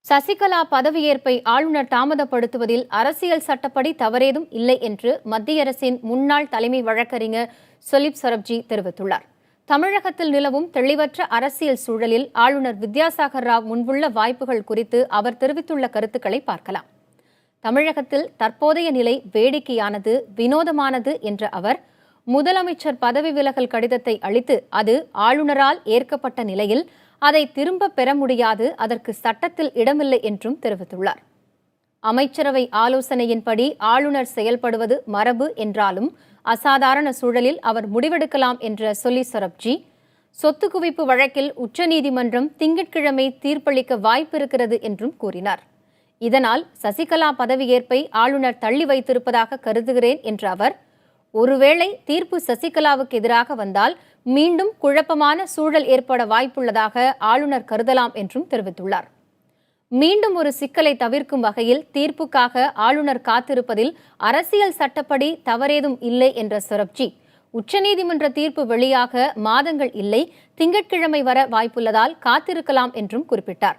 சசிகலா பதவியேற்பை ஆளுநர் தாமதப்படுத்துவதில் அரசியல் சட்டப்படி தவறேதும் இல்லை என்று மத்திய அரசின் முன்னாள் தலைமை வழக்கறிஞர் சுலீப் சரப்ஜி தெரிவித்துள்ளார். தமிழகத்தில் நிலவும் தெளிவற்ற அரசியல் சூழலில் ஆளுநர் வித்யாசாகர் ராவ் முன்புள்ள வாய்ப்புகள் குறித்து அவர் தெரிவித்துள்ள கருத்துக்களை பார்க்கலாம். தமிழகத்தில் தற்போதைய நிலை வேடிக்கையானது, வினோதமானது என்ற அவர், முதலமைச்சர் பதவி விலகல் கடிதத்தை அளித்து அது ஆளுநரால் ஏற்கப்பட்ட நிலையில் அதை திரும்ப பெற முடியாது, அதற்கு சட்டத்தில் இடமில்லை என்றும் தெரிவித்துள்ளார். அமைச்சரவை ஆலோசனையின்படி ஆளுநர் செயல்படுவது மரபு என்றாலும் அசாதாரண சூழலில் அவர் முடிவெடுக்கலாம் என்ற சுலீப் சரப்ஜி, சொத்து குவிப்பு வழக்கில் உச்சநீதிமன்றம் திங்கட்கிழமை தீர்ப்பளிக்க வாய்ப்பிருக்கிறது என்றும் கூறினார். இதனால் சசிகலா பதவியேற்பை ஆளுநர் தள்ளி வைத்திருப்பதாக கருதுகிறேன் என்ற அவர், ஒருவேளை தீர்ப்பு சசிகலாவுக்கு எதிராக வந்தால் மீண்டும் குழப்பமான சூழல் ஏற்பட வாய்ப்புள்ளதாக ஆளுநர் கருதலாம் என்றும் தெரிவித்துள்ளார். மீண்டும் ஒரு சிக்கலை தவிர்க்கும் வகையில் தீர்ப்புக்காக ஆளுநர் காத்திருப்பதில் அரசியல் சட்டப்படி தவறேதும் இல்லை என்ற சரப்ஜி, உச்சநீதிமன்ற தீர்ப்பு வெளியாக மாதங்கள் இல்லை, திங்கட்கிழமை வர வாய்ப்புள்ளதால் காத்திருக்கலாம் என்றும் குறிப்பிட்டார்.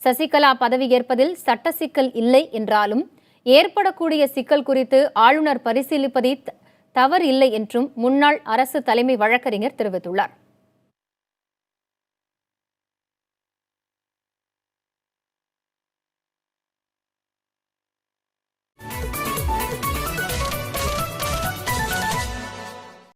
சசிகலா பதவியேற்பதில் சட்ட சிக்கல் இல்லை என்றாலும் ஏற்படக்கூடிய சிக்கல் குறித்து ஆளுநர் பரிசீலிப்பதில் தவறு இல்லை என்றும் முன்னாள் அரசு தலைமை வழக்கறிஞர் தெரிவித்துள்ளார்.